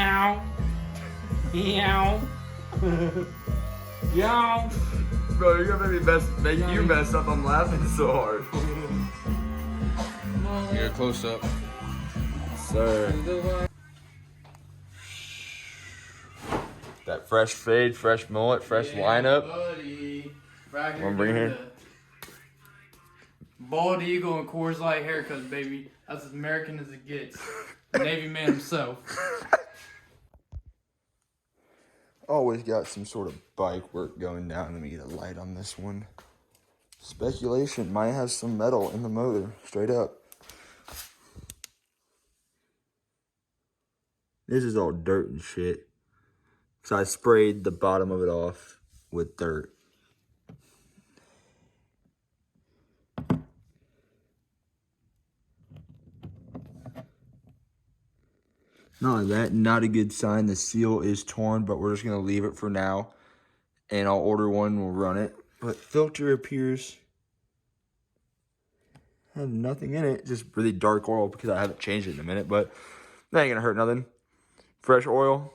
Meow. Meow. Meow. Bro, you're gonna make you mess up. I'm laughing so hard. Here, close up. Sir. That fresh fade, fresh mullet, fresh lineup. Buddy. Wanna bring it here? Bald Eagle and Coors Light haircuts, baby. That's as American as it gets. Navy man himself. Always got some sort of bike work going down. Let me get a light on this one. Speculation might have some metal in the motor, straight up. This is all dirt and shit. So I sprayed the bottom of it off with dirt. Not like that, not a good sign. The seal is torn, but we're just gonna leave it for now. And I'll order one, we'll run it. But filter appears have nothing in it, just really dark oil because I haven't changed it in a minute, but that ain't gonna hurt nothing. Fresh oil,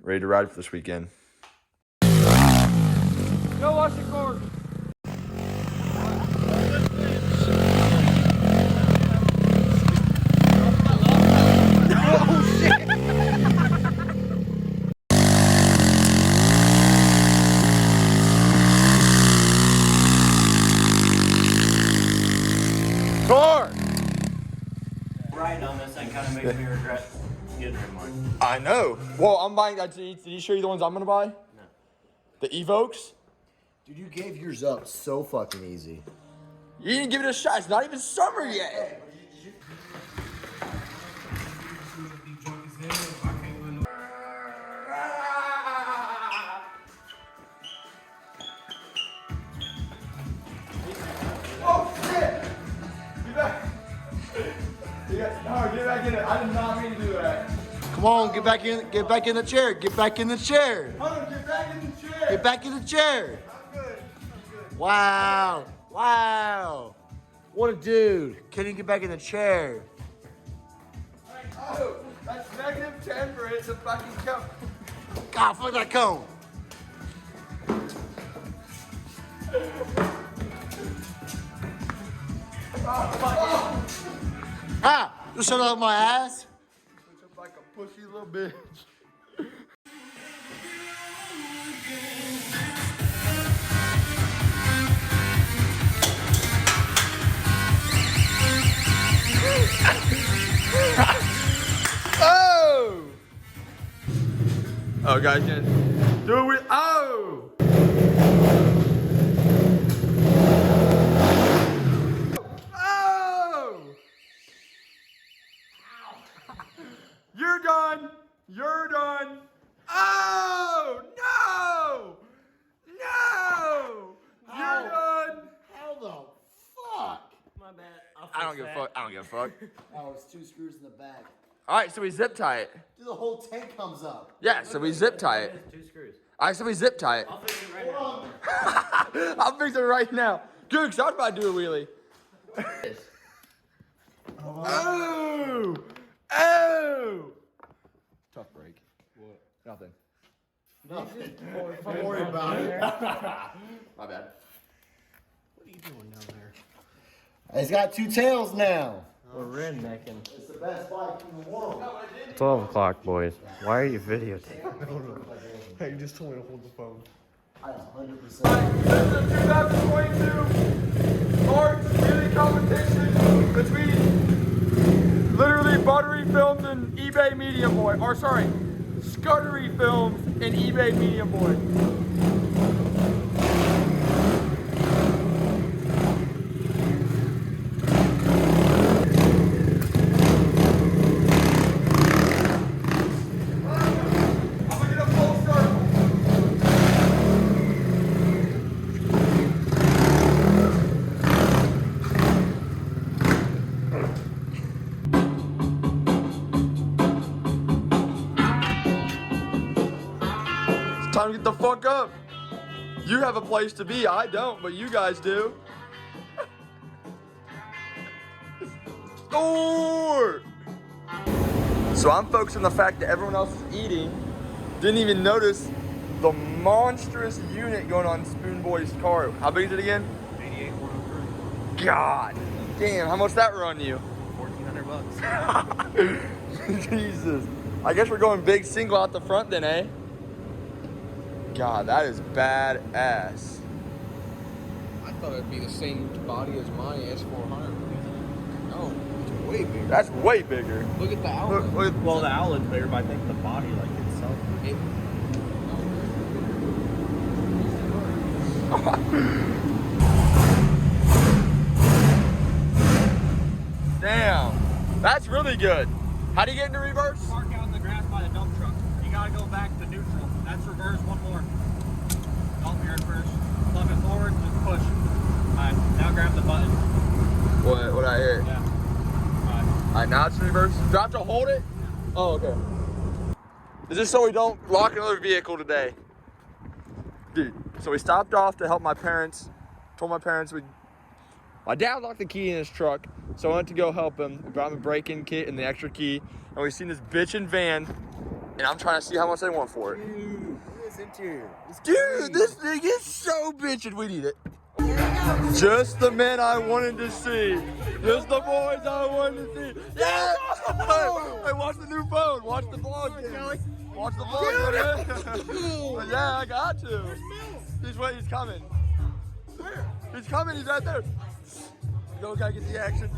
ready to ride for this weekend. Go wash the car. Car! Riding on this thing kind of makes me regret getting rid of mine. I know. Well, I'm buying, did he show you the ones I'm gonna buy? No. The Evokes? Dude, you gave yours up so fucking easy. You didn't give it a shot, it's not even summer yet. Oh shit! Get back! No, get back in it. I did not mean to do that. Come on, get back in the chair. Get back in the chair. Hold on, get back in the chair. Get back in the chair. I'm good. I'm good. Wow. Wow. What a dude. Can you get back in the chair? Oh, that's -10 for it to fucking come. God, fuck that cone. Ah, you shut up my ass. Looks like a pushy little bitch. Oh! Oh, guys, can do it with. Oh! Oh! You're done. You're done. Oh! No! No! You're done. How the fuck? My bad. I don't give a fuck. I don't give a fuck. Oh, it's 2 screws in the back. All right, so we zip tie it. Dude, the whole tank comes up. Yeah, so we zip tie it. 2 screws. All right, so we zip tie it. I'll fix it right now. I'll fix it right now. Good, because I was about to do a wheelie. Oh! Oh! Tough break. What? Nothing. Don't worry about it. My bad. What are you doing down there? It's got 2 tails now. We're rednecking. It's the best bike in the world. 12 o'clock, boys. Why are you videotaping? Hey, you just told me to hold the phone. I 100%. This is 2022 March wheelie competition between literally Buttery Films and eBay Medium Boy. Or sorry, Scuddery Films and eBay Medium Boy. Time to get the fuck up. You have a place to be. I don't, but you guys do. Thor! So I'm focused on the fact that everyone else is eating. Didn't even notice the monstrous unit going on TheSpoolBois' car. How big is it again? 88,103. God damn, how much that run you? $1,400. Jesus. I guess we're going big single out the front then, eh? God, that is badass. I thought it'd be the same body as my S400. No, it's way bigger. That's way bigger. Look at the outlet. Look, Well, the outlet's bigger, but I think the body, like itself. damn. That's really good. How do you get into reverse? Park out in the grass by the dump truck. You gotta go back to neutral. That's reverse, one more. Dump here first. Plug it forward, just push. Alright, now grab the button. What I hit? Yeah. Alright, now it's reverse. Do I have to hold it? Oh, okay. Is this so we don't lock another vehicle today? Dude, so we stopped off to help my parents. Told my parents my dad locked the key in his truck, so I went to go help him. We brought him a break-in kit and the extra key, and we seen this bitchin' van, and I'm trying to see how much they want for it. Dude, this interior. Dude, this thing is so bitchin'. We need it. Just the men I wanted to see. Just the boys I wanted to see. Yeah! Hey, watch the new phone. Watch the vlog, Kelly. Watch the vlog, man. Yeah, I got to. He's coming. Where? He's coming. He's right there. Go, gotta get the action.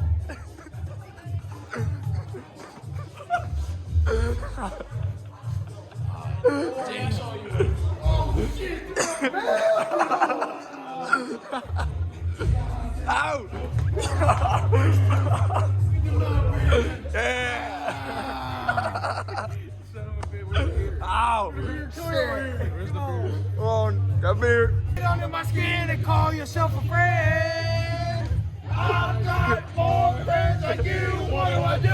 Ow! Yeah! Ow! Where's the beer? Come on, got beer. Get under my skin and call yourself a friend. I've got more friends like you. What do?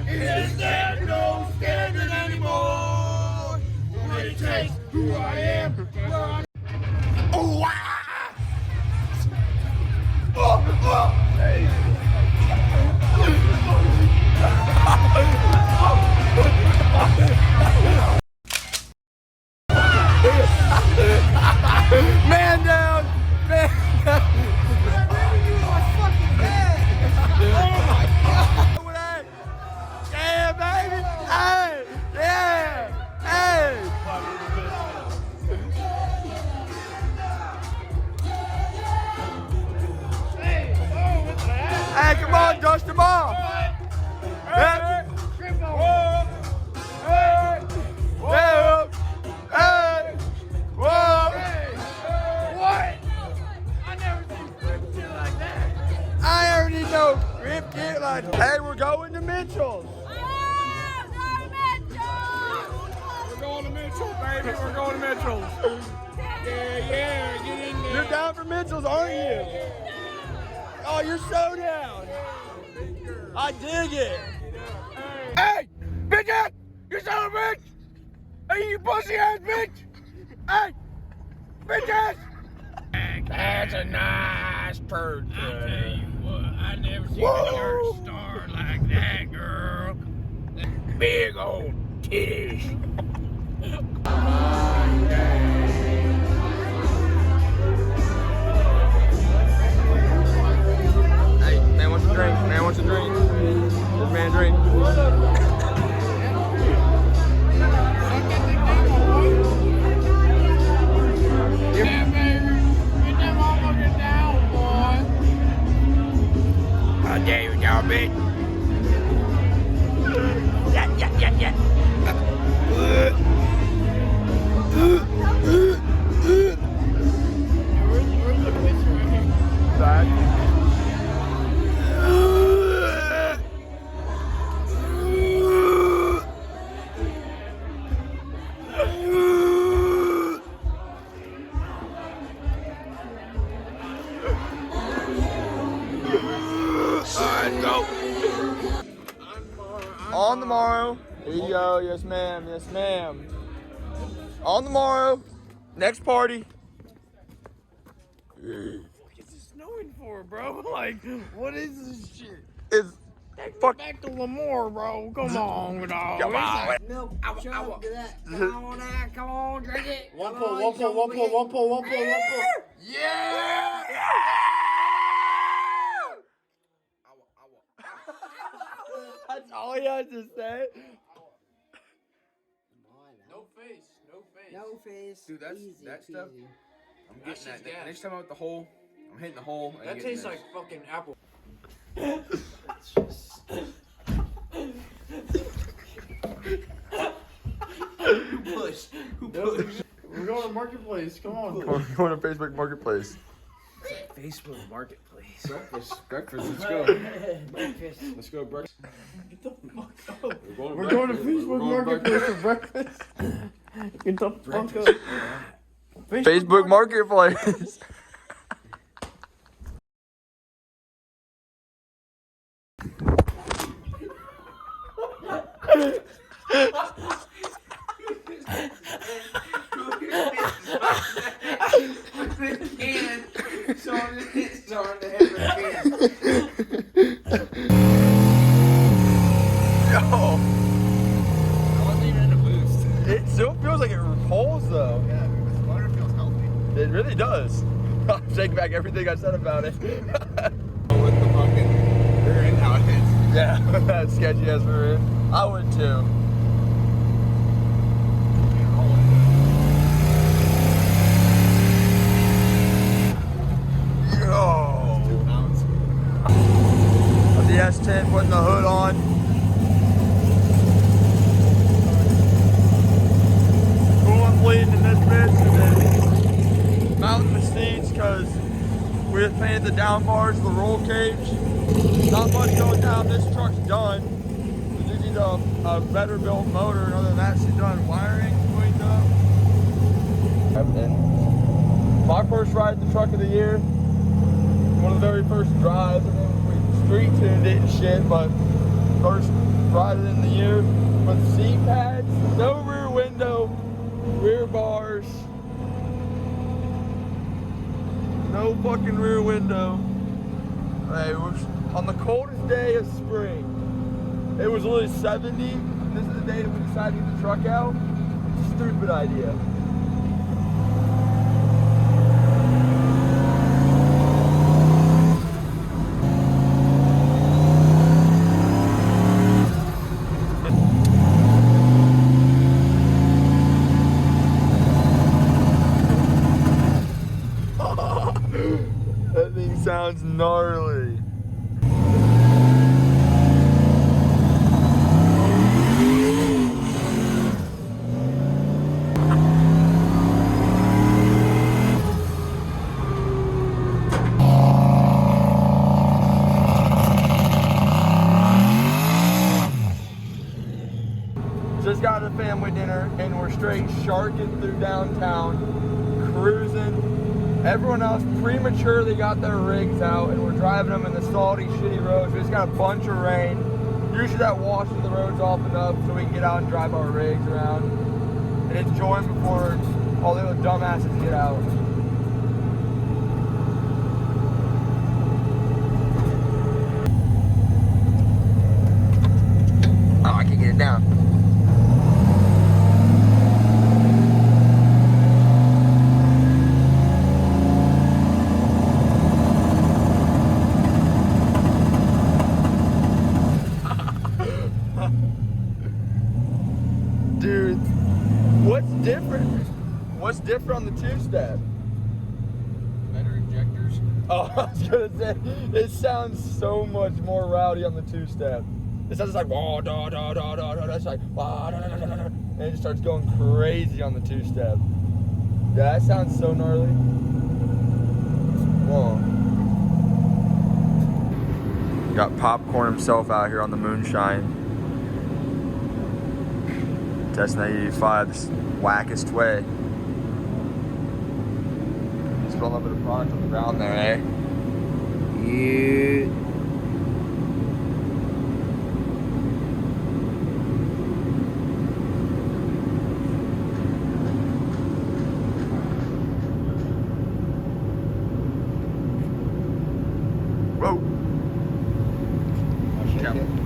Is there no standard anymore? What it takes, who I am, where I'm. Oh, wow! Hey. Man down! Man down! Yeah, baby! Hey! Yeah! Hey! Hey, come on, dust them off! Hey! Whoa! Hey! Whoa! Hey! Whoa! What? I never seen grip kit like that. I never need no grip kit like that. Hey, we're going to Mitchell's. We're going to Mitchell, baby. We're going to Mitchell's. Yeah, get in there. You're down for Mitchell's, aren't you? Oh, you're so down. I dig it. Hey! Bitch ass! You son of a bitch! Hey, you pussy ass bitch! Hey! Bitch ass! That's a nice turd. I tell you what, I never seen a dirt star like that, girl. Big old titties. Hey, man wants a drink. Man wants a drink. This man drink. Yeah, baby. Get that motherfucker down, boy. How dare you, down, bitch? Yeah. On the morrow. Here you go. Yes, ma'am. Yes, ma'am. On the morrow. Next party. What's it snowing for, bro? Like, what is this shit? Is Fuck. Back to Lemoore, bro. Come on, dog. Come on. Milk, chug to that. Come on, now, come on, drink it. One Come pull, on, one you pull, one son pull, of a one pull, one pull, one pull. Yeah! That's all he has to say. No face, no face. No face. Dude, that's easy that stuff. peasy. I'm That's getting that. just gas. Next time I'm at the hole, I'm hitting the hole. And That getting tastes this. like fucking apple. Who pushed? We're going to Marketplace, come on. We're going to Facebook Marketplace. Facebook Marketplace. Breakfast. Let's go. Breakfast. Let's go. Breakfast. Get the fuck up. We're going to Facebook Marketplace for breakfast. Get the fuck up. Facebook Marketplace. Yo, I wasn't even in a boost. it still feels like it repulls though. Yeah, this water feels healthy. It really does. I'll take back everything I said about it. With the fucking rear end how it is. Yeah, that's sketchy as for it. I would too. Yo. 2 pounds. The S10 putting the hood on. Coolant bleeding in this bitch and then mounting the seats because we just painted the down bars, the roll cage. Not much going down. This truck's done. We just need a better built motor, and other than that, she's done. Wiring cleaned up. And my first ride the truck of the year. One of the very first drives, and then we street tuned it and shit, but first ride in the year with seat pads, no rear window, rear bars, no fucking rear window. Hey, it was on the coldest day of spring. It was literally 70, and this is the day that we decided to get the truck out. Stupid idea. That thing sounds gnarly. Just got a family dinner and we're straight sharking through downtown, cruising. Everyone else prematurely got their rigs out and we're driving them in the salty, shitty roads. We just got a bunch of rain. Usually that washes the roads off enough so we can get out and drive our rigs around and enjoy them before all the other dumbasses get out. Oh, I can't get it down. Dude, what's different? What's different on the two-step? Better injectors. Oh, I was gonna say, it sounds so much more rowdy on the two-step. It sounds like wah da da da da da. It's like wah da da da da da, and it just starts going crazy on the two-step. Yeah, that sounds so gnarly. Whoa. Got Popcorn himself out here on the moonshine. Testing that 85 the wackest way. Spill a little bit of product on the ground there, eh? Yeah. Whoa. I'll shake it.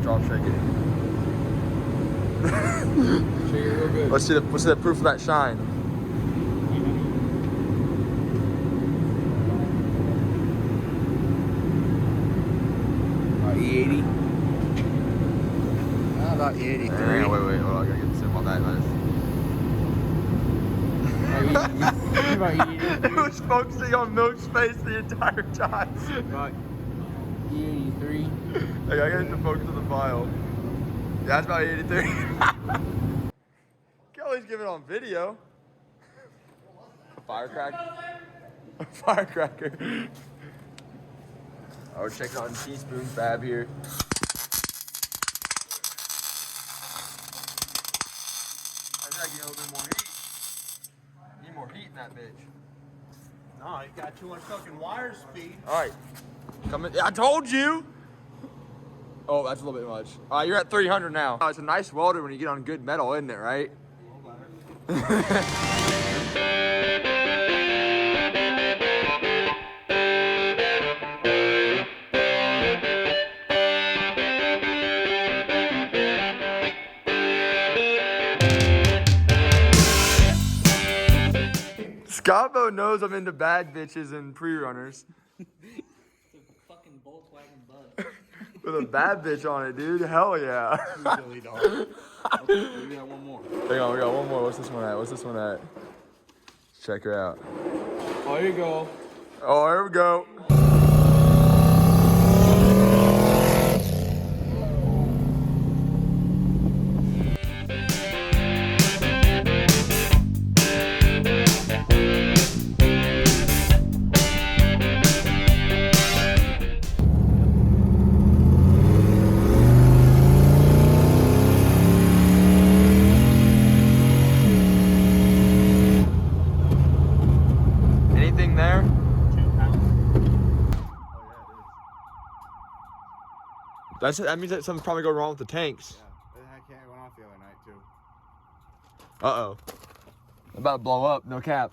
drop shake it. Shake it real good. Let's see the proof of that shine. About E80. About E83. Wait, hold on, I gotta get the sim on that. It was focusing on Milk's face the entire time. About E83. Like, I gotta get the focus on the file. Yeah, that's about 83. Kelly's giving it on video. A firecracker. A firecracker. Oh, we're checking on teaspoon fab here. I gotta get a little bit more heat. Need more heat in that bitch. No, you got too much fucking wire speed. All right, come in. I told you. Oh, that's a little bit much. All right, you're at 300 now. Oh, it's a nice welder when you get on good metal, isn't it? Right? Scotbo knows I'm into bad bitches and pre-runners. Fucking Volkswagen bus. With a bad bitch on it, dude. Hell yeah. Usually don't. Okay, we got one more. Hang on, we got one more. What's this one at? Let's check her out. Oh, here you go. Oh, here we go. Anything there? 2 pounds. That means that something's probably going wrong with the tanks. Yeah, that went off the other night too. Uh-oh. I'm about to blow up, no cap.